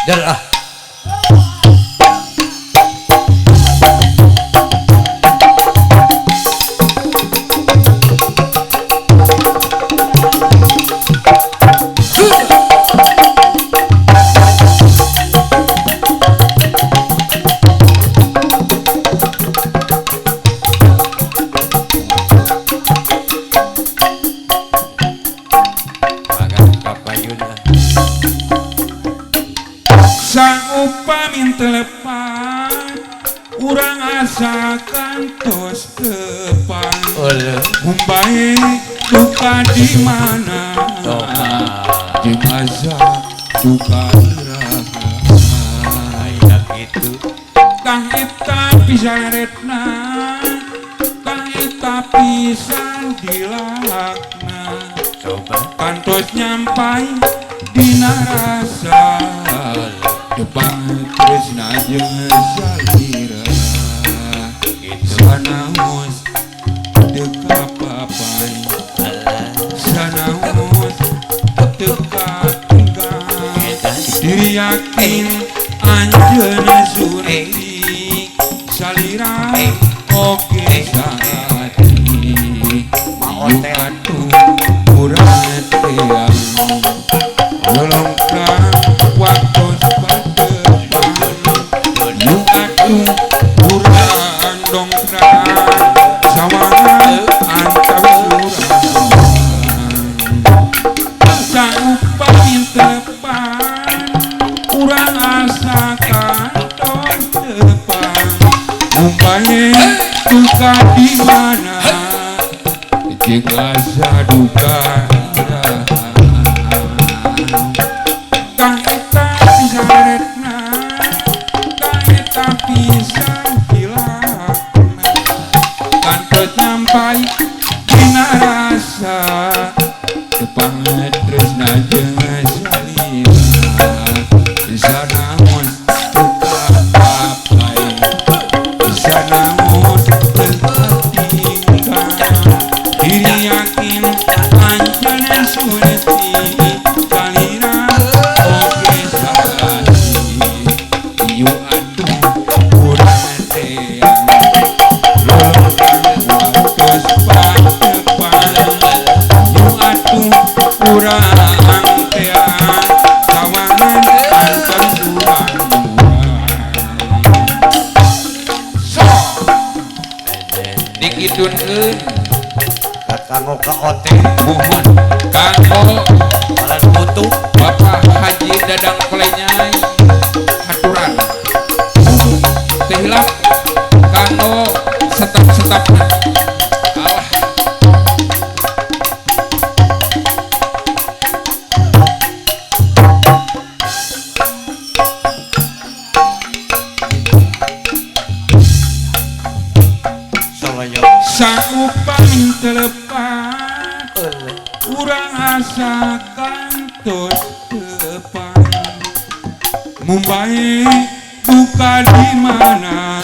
Darah. Upami telepan urang asa kantos depan Mumbai duka di mana jeung asa duka iraha gitu kang eta pisaretna kang eta pisan dilakna coba kantos nyampai dina rasa depan tresna jeung salira sanaos teu kapapai sanaos teu katinggal diri yakin anjeunna surti salira oge saati maot atuh urang teang lolongkan waktu urang dongkrak sawangan antawi urang saupami tepan urang asa kantos depan Mumbai duka di mana jeung asa duka kang eta pisaretna pisan hilangna kantos nyampai dina rasa tepang tresna jeung salira sanaon teu kapapai sanaon teu katinggal diri yakin anjeunna surti salira oge saati ieu dikidunkeun kanggo ka ote mohon kanggo alat butuh Bapak Haji Dadang Klenyai haturan teu hilap kanggo setap-setapna Allah saupami telepan urang asa kantos depan Mumbai duka di mana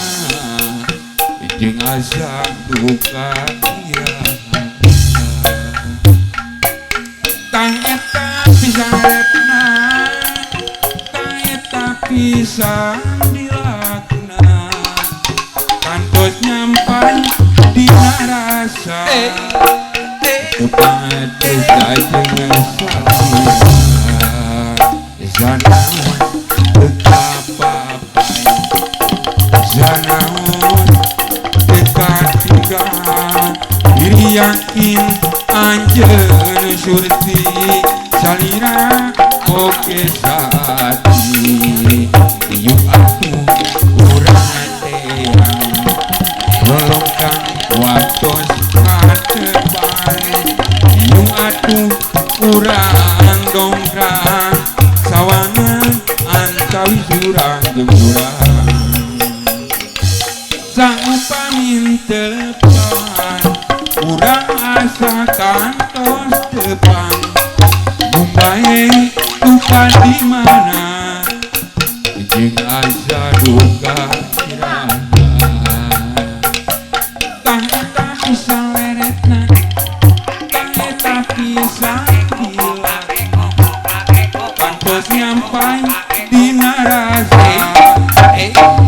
jeung asa duka iraha kang eta pisaretna kang eta pisan dilakna kantos nyampai dina rasa depan tresna jeung salira sanaon teu kapapai sanaon teu katinggal diri yakin anjeunna surti salira oge saati ieu atuh urang teang lolongkan waktos kadepan ieu atuh urang dongkrak sawangan antawi jurang jeung urang saupami telepan urang asa kantos depan Mumbai duka di mana jeung asa duka iraha kang eta pisaletna kang eta pisan hilangna kantos nyampai Dina rasa